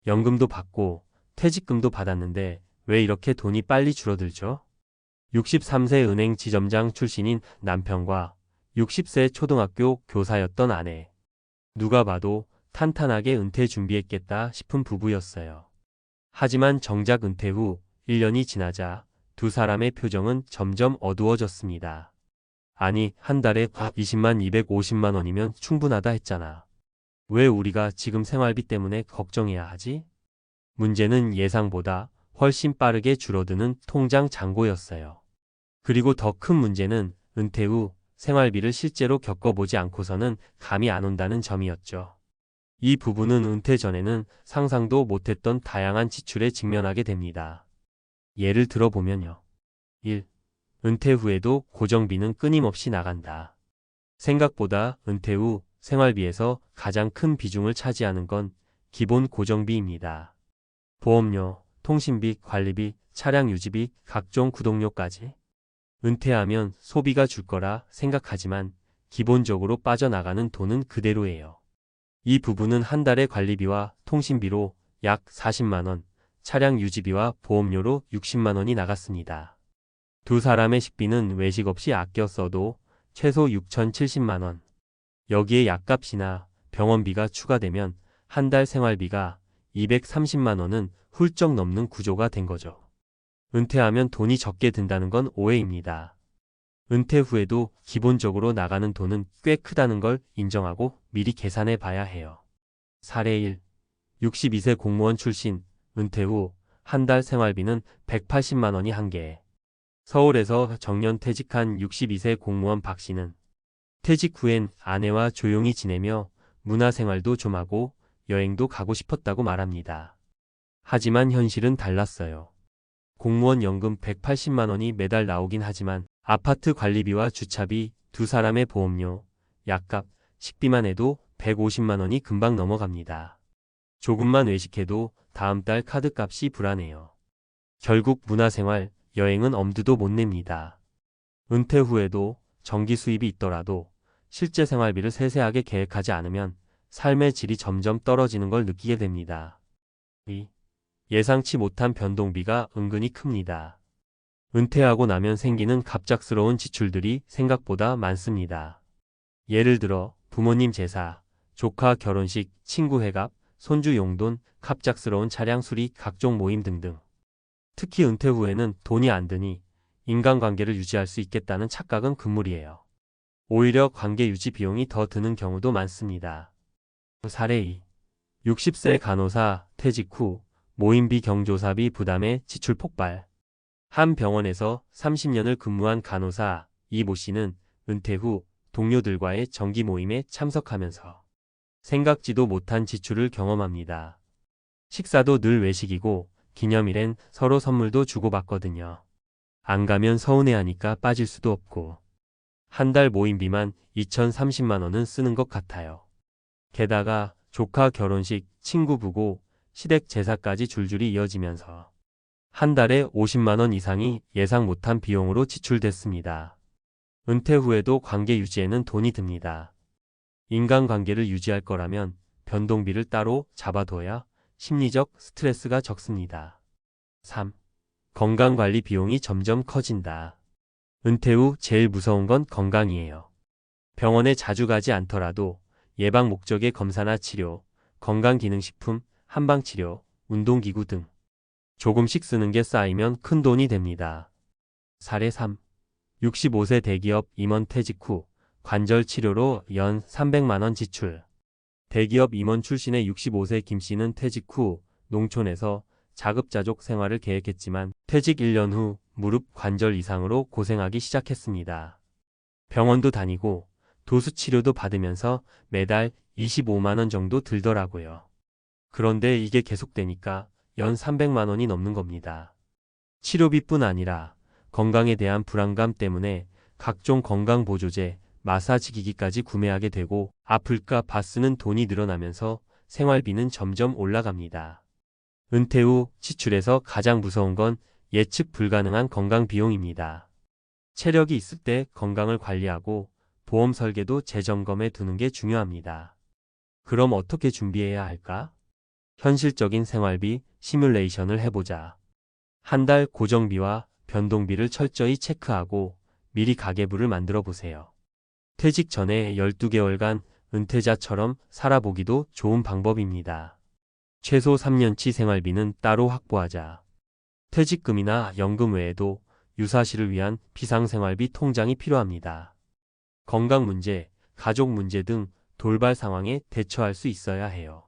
연금도 받고 퇴직금도 받았는데 왜 이렇게 돈이 빨리 줄어들죠? 63세 은행 지점장 출신인 남편과 60세 초등학교 교사였던 아내. 누가 봐도 탄탄하게 은퇴 준비했겠다 싶은 부부였어요. 하지만 정작 은퇴 후 1년이 지나자 두 사람의 표정은 점점 어두워졌습니다. 아니, 한 달에 20만 250만 원이면 충분하다 했잖아. 왜 우리가 지금 생활비 때문에 걱정해야 하지? 문제는 예상보다 훨씬 빠르게 줄어드는 통장 잔고였어요. 그리고 더 큰 문제는 은퇴 후 생활비를 실제로 겪어보지 않고서는 감이 안 온다는 점이었죠. 이 부부는 은퇴 전에는 상상도 못했던 다양한 지출에 직면하게 됩니다. 예를 들어보면요. 1. 은퇴 후에도 고정비는 끊임없이 나간다. 생각보다 은퇴 후 생활비에서 가장 큰 비중을 차지하는 건 기본 고정비입니다. 보험료, 통신비, 관리비, 차량 유지비, 각종 구독료까지. 은퇴하면 소비가 줄 거라 생각하지만 기본적으로 빠져나가는 돈은 그대로예요. 이 부분은 한 달의 관리비와 통신비로 약 40만 원, 차량 유지비와 보험료로 60만 원이 나갔습니다. 두 사람의 식비는 외식 없이 아껴 써도 최소 6,070만 원. 여기에 약값이나 병원비가 추가되면 한 달 생활비가 230만 원은 훌쩍 넘는 구조가 된 거죠. 은퇴하면 돈이 적게 든다는 건 오해입니다. 은퇴 후에도 기본적으로 나가는 돈은 꽤 크다는 걸 인정하고 미리 계산해 봐야 해요. 사례 1. 62세 공무원 출신, 은퇴 후 한 달 생활비는 180만 원이 한계. 서울에서 정년 퇴직한 62세 공무원 박 씨는 퇴직 후엔 아내와 조용히 지내며 문화생활도 좀 하고 여행도 가고 싶었다고 말합니다. 하지만 현실은 달랐어요. 공무원 연금 180만 원이 매달 나오긴 하지만 아파트 관리비와 주차비, 두 사람의 보험료, 약값, 식비만 해도 150만 원이 금방 넘어갑니다. 조금만 외식해도 다음 달 카드값이 불안해요. 결국 문화생활, 여행은 엄두도 못 냅니다. 은퇴 후에도 정기 수입이 있더라도 실제 생활비를 세세하게 계획하지 않으면 삶의 질이 점점 떨어지는 걸 느끼게 됩니다. 2. 예상치 못한 변동비가 은근히 큽니다. 은퇴하고 나면 생기는 갑작스러운 지출들이 생각보다 많습니다. 예를 들어 부모님 제사, 조카 결혼식, 친구 회갑, 손주 용돈, 갑작스러운 차량 수리, 각종 모임 등등. 특히 은퇴 후에는 돈이 안 드니 인간관계를 유지할 수 있겠다는 착각은 금물이에요. 오히려 관계 유지 비용이 더 드는 경우도 많습니다. 사례 2. 60세 간호사 퇴직 후 모임비 경조사비 부담에 지출 폭발. 한 병원에서 30년을 근무한 간호사 이모 씨는 은퇴 후 동료들과의 정기 모임에 참석하면서 생각지도 못한 지출을 경험합니다. 식사도 늘 외식이고 기념일엔 서로 선물도 주고받거든요. 안 가면 서운해하니까 빠질 수도 없고. 한 달 모임비만 2,030만 원은 쓰는 것 같아요. 게다가 조카 결혼식, 친구 부고, 시댁 제사까지 줄줄이 이어지면서 한 달에 50만 원 이상이 예상 못한 비용으로 지출됐습니다. 은퇴 후에도 관계 유지에는 돈이 듭니다. 인간관계를 유지할 거라면 변동비를 따로 잡아둬야 심리적 스트레스가 적습니다. 3. 건강관리 비용이 점점 커진다. 은퇴 후 제일 무서운 건 건강이에요. 병원에 자주 가지 않더라도 예방 목적의 검사나 치료, 건강기능식품, 한방치료, 운동기구 등 조금씩 쓰는 게 쌓이면 큰 돈이 됩니다. 사례 3. 65세 대기업 임원 퇴직 후 관절 치료로 연 300만 원 지출. 대기업 임원 출신의 65세 김 씨는 퇴직 후 농촌에서 자급자족 생활을 계획했지만 퇴직 1년 후 무릎 관절 이상으로 고생하기 시작했습니다. 병원도 다니고 도수 치료도 받으면서 매달 25만 원 정도 들더라고요. 그런데 이게 계속되니까 연 300만 원이 넘는 겁니다. 치료비뿐 아니라 건강에 대한 불안감 때문에 각종 건강보조제, 마사지 기기까지 구매하게 되고 아플까 봐 쓰는 돈이 늘어나면서 생활비는 점점 올라갑니다. 은퇴 후 지출에서 가장 무서운 건 예측 불가능한 건강 비용입니다. 체력이 있을 때 건강을 관리하고 보험 설계도 재점검해 두는 게 중요합니다. 그럼 어떻게 준비해야 할까? 현실적인 생활비 시뮬레이션을 해보자. 한 달 고정비와 변동비를 철저히 체크하고 미리 가계부를 만들어 보세요. 퇴직 전에 12개월간 은퇴자처럼 살아보기도 좋은 방법입니다. 최소 3년치 생활비는 따로 확보하자. 퇴직금이나 연금 외에도 유사시를 위한 비상생활비 통장이 필요합니다. 건강 문제, 가족 문제 등 돌발 상황에 대처할 수 있어야 해요.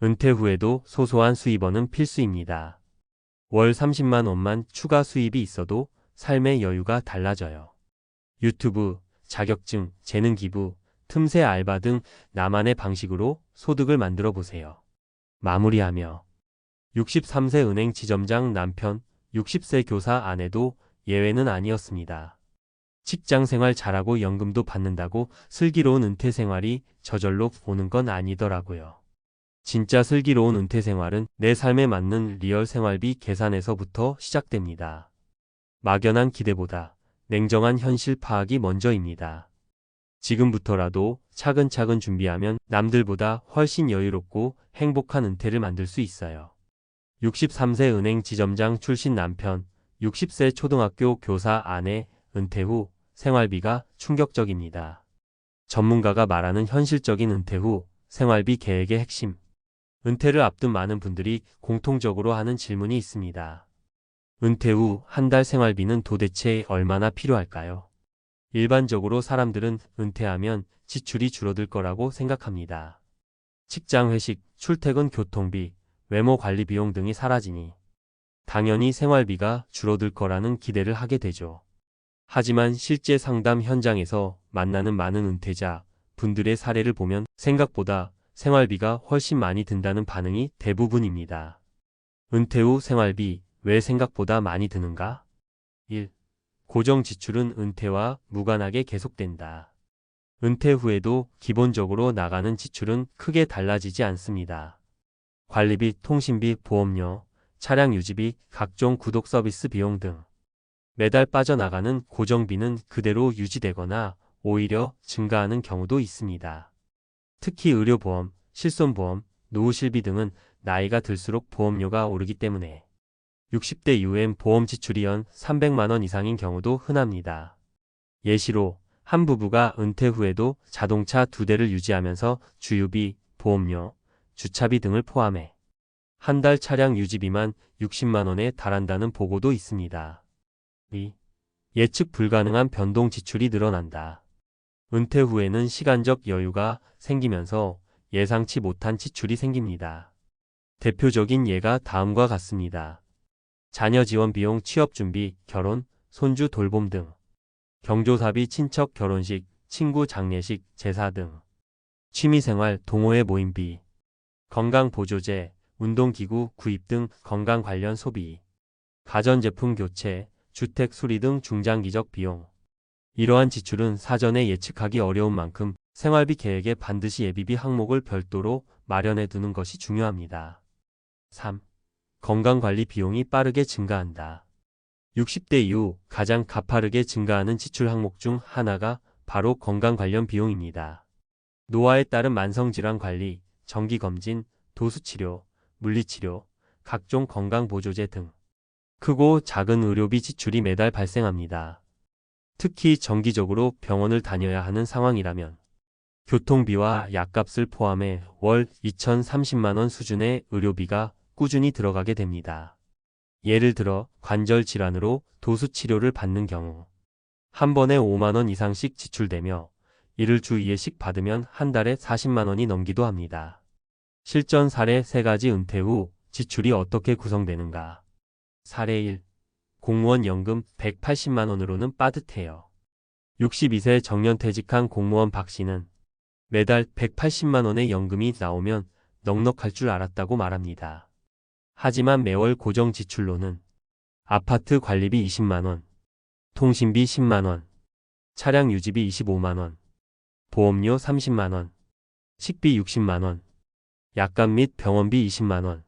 은퇴 후에도 소소한 수입원은 필수입니다. 월 30만 원만 추가 수입이 있어도 삶의 여유가 달라져요. 유튜브, 자격증, 재능 기부, 틈새 알바 등 나만의 방식으로 소득을 만들어 보세요. 마무리하며 63세 은행 지점장 남편, 60세 교사 아내도 예외는 아니었습니다. 직장 생활 잘하고 연금도 받는다고 슬기로운 은퇴 생활이 저절로 오는 건 아니더라고요. 진짜 슬기로운 은퇴 생활은 내 삶에 맞는 리얼 생활비 계산에서부터 시작됩니다. 막연한 기대보다 냉정한 현실 파악이 먼저입니다. 지금부터라도 차근차근 준비하면 남들보다 훨씬 여유롭고 행복한 은퇴를 만들 수 있어요. 63세 은행 지점장 출신 남편, 60세 초등학교 교사 아내, 은퇴 후 생활비가 충격적입니다. 전문가가 말하는 현실적인 은퇴 후 생활비 계획의 핵심. 은퇴를 앞둔 많은 분들이 공통적으로 하는 질문이 있습니다. 은퇴 후 한 달 생활비는 도대체 얼마나 필요할까요? 일반적으로 사람들은 은퇴하면 지출이 줄어들 거라고 생각합니다. 직장 회식, 출퇴근 교통비, 외모 관리 비용 등이 사라지니 당연히 생활비가 줄어들 거라는 기대를 하게 되죠. 하지만 실제 상담 현장에서 만나는 많은 은퇴자 분들의 사례를 보면 생각보다 생활비가 훨씬 많이 든다는 반응이 대부분입니다. 은퇴 후 생활비 왜 생각보다 많이 드는가? 1. 고정 지출은 은퇴와 무관하게 계속된다. 은퇴 후에도 기본적으로 나가는 지출은 크게 달라지지 않습니다. 관리비, 통신비, 보험료, 차량 유지비, 각종 구독 서비스 비용 등 매달 빠져나가는 고정비는 그대로 유지되거나 오히려 증가하는 경우도 있습니다. 특히 의료보험, 실손보험, 노후실비 등은 나이가 들수록 보험료가 오르기 때문에 60대 이후엔 보험 지출이 연 300만 원 이상인 경우도 흔합니다. 예시로 한 부부가 은퇴 후에도 자동차 2대를 유지하면서 주유비, 보험료, 주차비 등을 포함해 한 달 차량 유지비만 60만 원에 달한다는 보고도 있습니다. 2. 예측 불가능한 변동 지출이 늘어난다. 은퇴 후에는 시간적 여유가 생기면서 예상치 못한 지출이 생깁니다. 대표적인 예가 다음과 같습니다. 자녀 지원 비용, 취업 준비, 결혼, 손주 돌봄 등, 경조사비, 친척 결혼식, 친구 장례식, 제사 등, 취미생활, 동호회 모임비, 건강보조제, 운동기구 구입 등 건강 관련 소비, 가전제품 교체, 주택 수리 등 중장기적 비용. 이러한 지출은 사전에 예측하기 어려운 만큼 생활비 계획에 반드시 예비비 항목을 별도로 마련해 두는 것이 중요합니다. 3. 건강관리 비용이 빠르게 증가한다. 60대 이후 가장 가파르게 증가하는 지출 항목 중 하나가 바로 건강 관련 비용입니다. 노화에 따른 만성질환 관리, 정기검진, 도수치료, 물리치료, 각종 건강보조제 등 크고 작은 의료비 지출이 매달 발생합니다. 특히 정기적으로 병원을 다녀야 하는 상황이라면 교통비와 약값을 포함해 월 2,030만 원 수준의 의료비가 꾸준히 들어가게 됩니다. 예를 들어 관절 질환으로 도수 치료를 받는 경우 한 번에 5만 원 이상씩 지출되며 이를 주 2회씩 받으면 한 달에 40만 원이 넘기도 합니다. 실전 사례 3가지. 은퇴 후 지출이 어떻게 구성되는가? 사례 1. 공무원 연금 180만 원으로는 빠듯해요. 62세 정년퇴직한 공무원 박 씨는 매달 180만 원의 연금이 나오면 넉넉할 줄 알았다고 말합니다. 하지만 매월 고정 지출로는 아파트 관리비 20만 원, 통신비 10만 원, 차량 유지비 25만 원, 보험료 30만 원, 식비 60만 원, 약값 및 병원비 20만 원,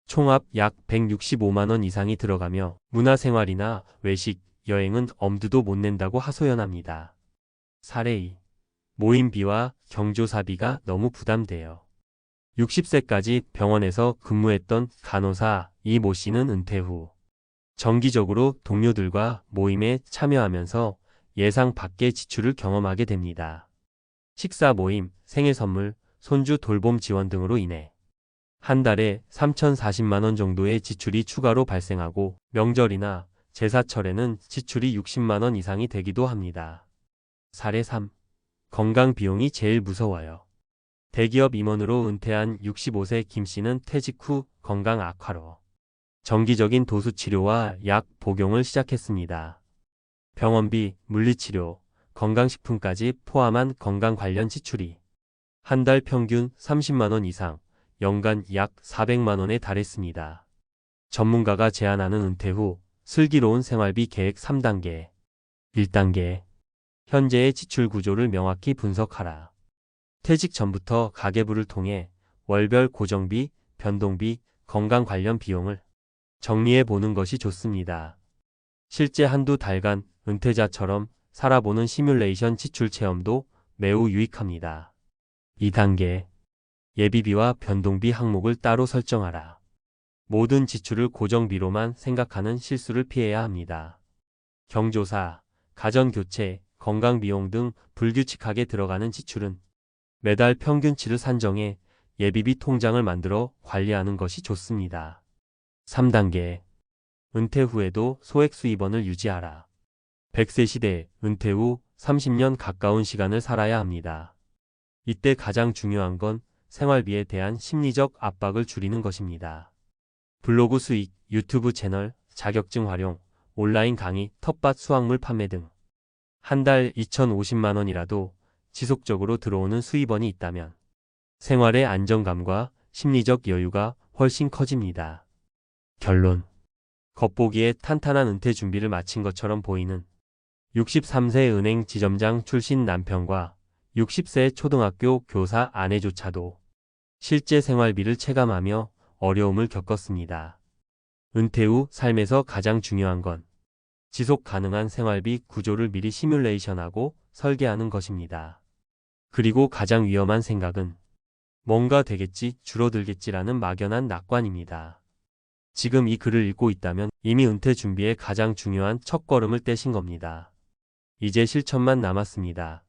총합 약 165만 원 이상이 들어가며 문화생활이나 외식, 여행은 엄두도 못 낸다고 하소연합니다. 사례 2. 모임비와 경조사비가 너무 부담돼요. 60세까지 병원에서 근무했던 간호사 이 모 씨는 은퇴 후 정기적으로 동료들과 모임에 참여하면서 예상 밖의 지출을 경험하게 됩니다. 식사 모임, 생일 선물, 손주 돌봄 지원 등으로 인해 한 달에 3,040만 원 정도의 지출이 추가로 발생하고 명절이나 제사철에는 지출이 60만 원 이상이 되기도 합니다. 사례 3. 건강 비용이 제일 무서워요. 대기업 임원으로 은퇴한 65세 김 씨는 퇴직 후 건강 악화로 정기적인 도수 치료와 약 복용을 시작했습니다. 병원비, 물리치료, 건강식품까지 포함한 건강 관련 지출이 한 달 평균 30만 원 이상, 연간 약 400만 원에 달했습니다. 전문가가 제안하는 은퇴 후 슬기로운 생활비 계획 3단계. 1단계. 현재의 지출 구조를 명확히 분석하라. 퇴직 전부터 가계부를 통해 월별 고정비, 변동비, 건강 관련 비용을 정리해 보는 것이 좋습니다. 실제 한두 달간 은퇴자처럼 살아보는 시뮬레이션 지출 체험도 매우 유익합니다. 2단계. 예비비와 변동비 항목을 따로 설정하라. 모든 지출을 고정비로만 생각하는 실수를 피해야 합니다. 경조사, 가전교체, 건강비용 등 불규칙하게 들어가는 지출은 매달 평균치를 산정해 예비비 통장을 만들어 관리하는 것이 좋습니다. 3단계. 은퇴 후에도 소액 수입원을 유지하라. 100세 시대 은퇴 후 30년 가까운 시간을 살아야 합니다. 이때 가장 중요한 건 생활비에 대한 심리적 압박을 줄이는 것입니다. 블로그 수익, 유튜브 채널, 자격증 활용, 온라인 강의, 텃밭 수확물 판매 등 한 달 2,050만 원이라도 지속적으로 들어오는 수입원이 있다면 생활의 안정감과 심리적 여유가 훨씬 커집니다. 결론. 겉보기에 탄탄한 은퇴 준비를 마친 것처럼 보이는 63세 은행 지점장 출신 남편과 60세 초등학교 교사 아내조차도 실제 생활비를 체감하며 어려움을 겪었습니다. 은퇴 후 삶에서 가장 중요한 건 지속 가능한 생활비 구조를 미리 시뮬레이션하고 설계하는 것입니다. 그리고 가장 위험한 생각은 뭔가 되겠지, 줄어들겠지라는 막연한 낙관입니다. 지금 이 글을 읽고 있다면 이미 은퇴 준비에 가장 중요한 첫걸음을 떼신 겁니다. 이제 실천만 남았습니다.